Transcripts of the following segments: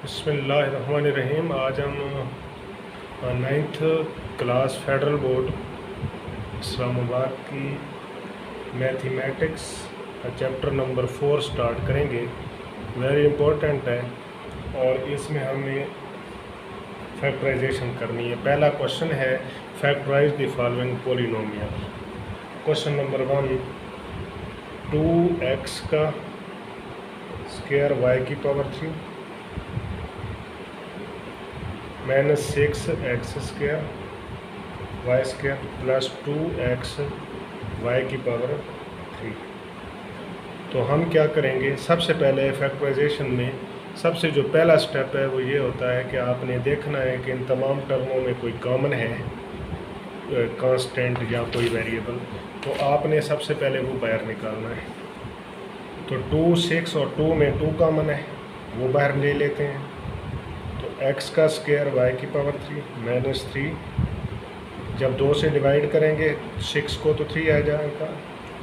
बिस्मिल्लाहिर्रहमानिर्रहीम। आज हम ninth class federal board Islamabad की मैथमेटिक्स चैप्टर नंबर 4 स्टार्ट करेंगे। वेरी इम्पोर्टेंट है और इसमें हमें फैक्टराइजेशन करनी है। पहला क्वेश्चन है factorize the following polynomial. Question number 1, 2x का स्क्वायर y की power 3 minus 6x square y square plus 2x y की पावर 3। तो हम क्या करेंगे, सबसे पहले फैक्टराइजेशन में सबसे जो पहला स्टेप है वो ये होता है कि आपने देखना है कि इन तमाम टर्मों में कोई कॉमन है, कांस्टेंट या कोई वेरिएबल। तो आपने सबसे पहले वो बाहर निकालना है। तो 2, 6 और 2 में 2 कॉमन है, वो बाहर ले लेते हैं। तो x का स्क्वायर y की पावर 3 माइनस 3, जब 2 से डिवाइड करेंगे 6 को तो 3 आ जाएगा,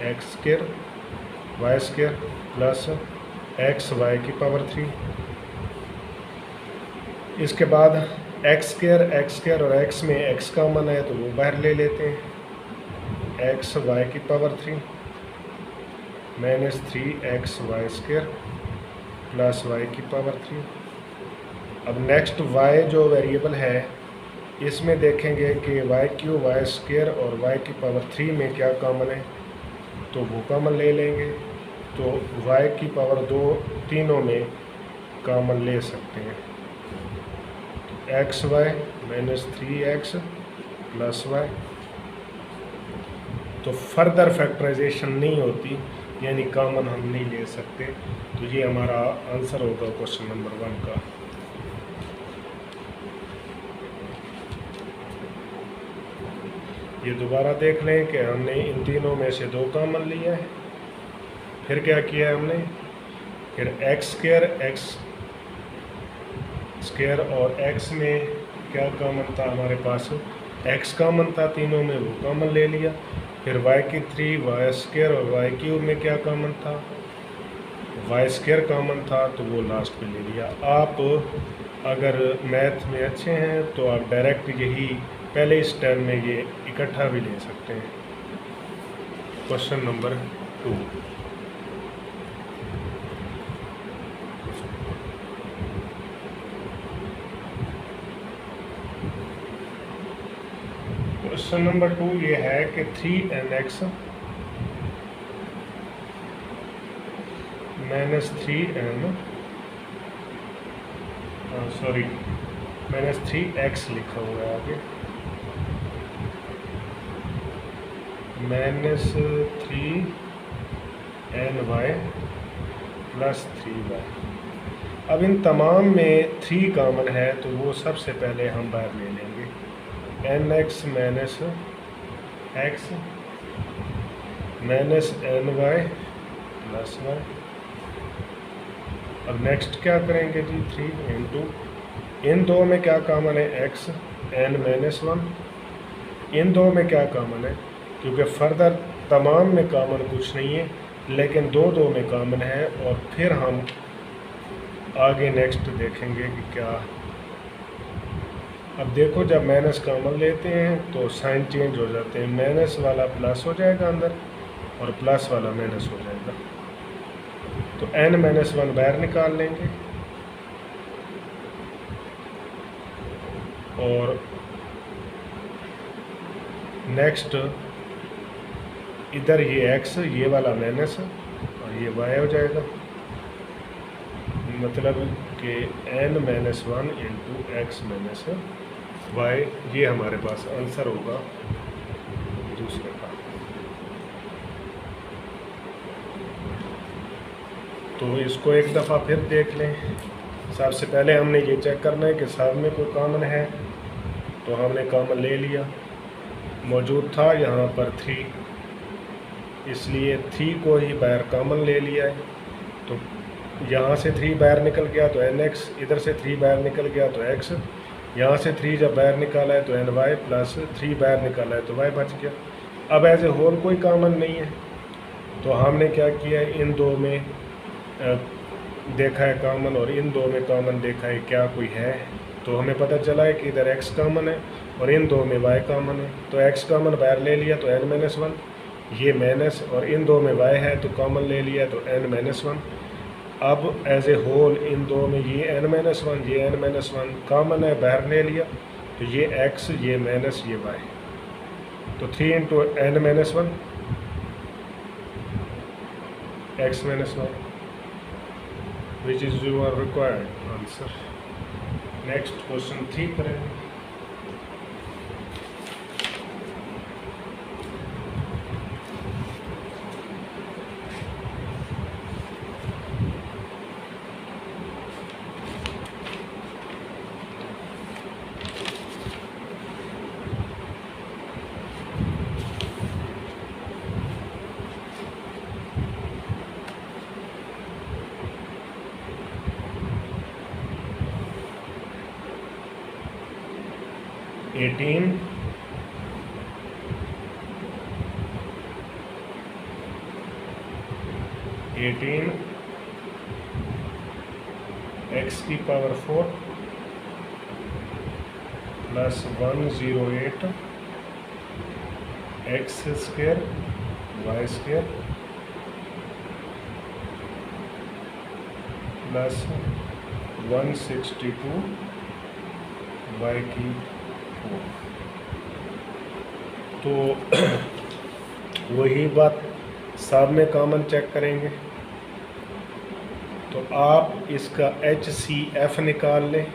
x square y square plus x y की पावर 3। इसके बाद x स्क्वायर और x में x कॉमन है तो वो बाहर ले लेते हैं, x y की power 3 minus 3x y square plus y की पावर 3। अब नेक्स्ट y जो वेरिएबल है इसमें देखेंगे कि y क्यूब वाई स्क्वायर और y की पावर 3 में क्या कॉमन है, तो वो कॉमन ले लेंगे। तो y की पावर 2 तीनों में कॉमन ले सकते हैं। तो x y minus 3x plus y. तो फर्दर फैक्टराइजेशन नहीं होती, यानी कॉमन हम नहीं ले सकते। तो ये हमारा आंसर होगा क्वेश्चन नंबर 1 का। ये दोबारा देख लें कि हमने इन तीनों में से 2 कॉमन लिया है। फिर क्या किया है हमने, फिर एक्स स्क्वायर और x में क्या कॉमन था हमारे पास, x कॉमन था तीनों में, वो कॉमन ले लिया। फिर y की 3 वाई स्क्वायर और y क्यूब में क्या कॉमन था, वाई स्क्वायर कॉमन था, तो वो लास्ट में ले लिया। आप अगर मैथ में अच्छे हैं तो आप डायरेक्ट यही पहले स्टेप में ये इकट्ठा भी ले सकते हैं। क्वेश्चन नंबर 2, क्वेश्चन नंबर 2 ये है कि 3nx minus 3n minus 3x लिखा हुआ है आगे, माइनस 3ny प्लस 3y। अब इन तमाम में 3 कॉमन है तो वो सबसे पहले हम बाहर ले लेंगे, nx minus x minus ny plus y। अब नेक्स्ट क्या करेंगे जी, 3 इंटू इन 2 में क्या कॉमन है, x n माइनस 1। इन 2 में क्या कॉमन है, क्योंकि फर्दर तमाम में कॉमन कुछ नहीं है, लेकिन 2 में कॉमन है। और फिर हम आगे नेक्स्ट देखेंगे कि क्या। अब देखो, जब माइनस कॉमन लेते हैं तो साइन चेंज हो जाते हैं, माइनस वाला प्लस हो जाएगा अंदर और प्लस वाला माइनस हो जाएगा। तो n माइनस 1 बाहर निकाल लेंगे और नेक्स्ट इधर ये x, ये वाला माइनस और ये y हो जाएगा। मतलब कि n minus 1 into x minus y, ये हमारे पास आंसर होगा दूसरे का। तो इसको एक दफ़ा फिर देख लें। सबसे पहले हमने ये चेक करना है कि सब में कोई कॉमन है, तो हमने कॉमन ले लिया। मौजूद था यहाँ पर 3, इसलिए 3 को ही बाहर कॉमन ले लिया है। तो यहाँ से 3 बाहर निकल गया तो nx, इधर से 3 बाहर निकल गया तो x, यहाँ से 3 जब बाहर निकाला है तो ny प्लस 3 बाहर निकाला है तो y बच गया। अब एज ए होल कोई कॉमन नहीं है, तो हमने क्या किया, इन 2 में देखा है कॉमन और इन दो में कॉमन देखा है क्या कोई है, तो हमें पता चला है कि इधर x कॉमन है और इन दो में y कॉमन है, तो x कॉमन बाहर ले लिया तो n-1, ये माइनस, और इन दो में y है तो कॉमन ले लिया तो n-1। अब एज ए होल इन दो में ये n-1 ये n-1 कॉमन है बाहर ले लिया, तो ये x ये माइनस ये y, तो 3 into n-1 x-1 which is your required answer। Next question 3 करेंगे। एटीन एक्स की power 4 plus 108 x square y square plus 162 y की 4। तो वही बात सब में कॉमन चेक करेंगे, तो आप इसका HCF निकाल लें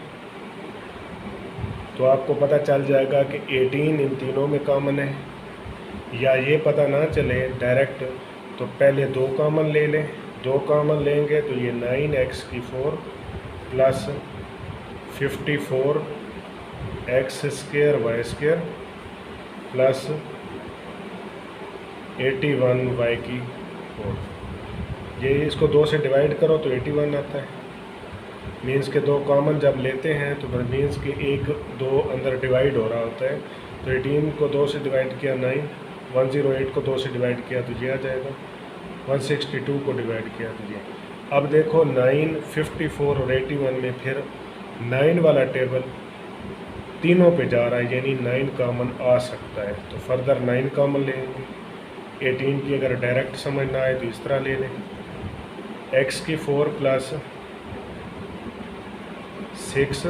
तो आपको पता चल जाएगा कि 18 इन तीनों में कॉमन है, या ये पता ना चले डायरेक्ट तो पहले दो कॉमन ले लें, दो कॉमन लेंगे तो ये 9x की 4 plus 54 x square y square plus 81 y की 4। ये इसको 2 से डिवाइड करो तो 81 आता है। मीन्स के दो कॉमन जब लेते हैं तो मीन्स के 1 2 अंदर डिवाइड हो रहा होता है, तो 18 को 2 से डिवाइड किया 9, 108 को 2 से डिवाइड किया तो ये आ जाएगा, 162 को डिवाइड किया तो ये। अब देखो 9, 54 और 81 में फिर 9 वाला टेबल तीनों पे जा रहा है, यानी 9 कॉमन आ सकता है, तो फर्दर 9 कॉमन लेंगे। 18 की अगर डायरेक्ट समझना आए तो इस तरह ले लें, x की 4 plus 6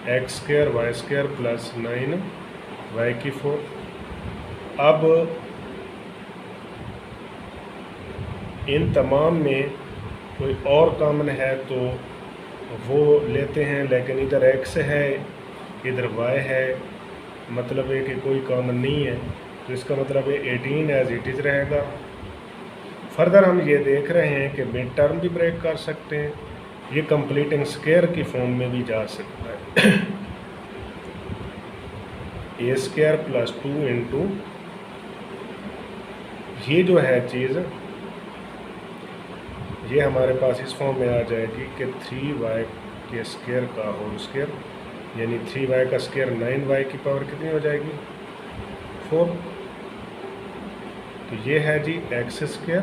x square y square plus 9 y की 4। अब इन तमाम में कोई और कॉमन है तो वो लेते हैं, लेकिन इधर x है इधर y है, मतलब है कि कोई कॉमन नहीं है, तो इसका मतलब है 18 एज इट इज़ रहेगा। फर्दर हम ये देख रहे हैं कि मिड टर्म भी ब्रेक कर सकते हैं, ये कंप्लीटिंग स्क्वायर की फॉर्म में भी जा सकता है। ए स्क्वायर प्लस 2 इंटू ये जो है चीज़ ये हमारे पास इस फॉर्म में आ जाएगी कि 3y के स्क्वायर का होल स्क्वायर, यानी 3y का स्क्वायर 9y की पावर कितनी हो जाएगी 4। तो ये है जी एक्स स्क्वायर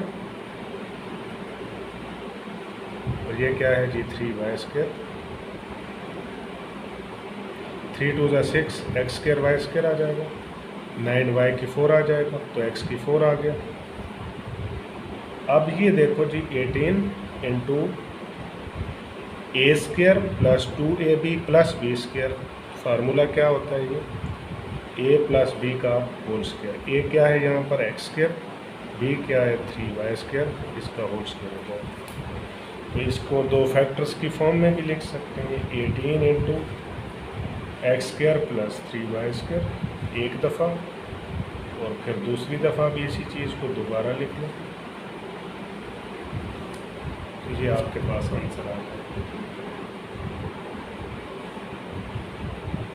और ये क्या है जी 3y स्क्वायर, 3 2 ज़ा 6 एक्स स्क्वायर वाई स्क्वायर आ जाएगा, 9y की 4 आ जाएगा, तो x की 4 आ गया। अब ये देखो जी 18 into a square plus 2ab plus b square, formula क्या होता है ये a प्लस बी का होल स्क्वायर। ए क्या है यहाँ पर एक्स स्क्वायर, बी क्या है 3y स्क्वायर, इसका होल स्क्वायर हो जाएगा। तो इसको दो फैक्टर्स की फॉर्म में भी लिख सकते हैं, 18 into x square plus 3y square एक दफ़ा, और फिर दूसरी दफ़ा भी इसी चीज़ को दोबारा लिख लें, तो ये आपके पास आंसर आ जाए।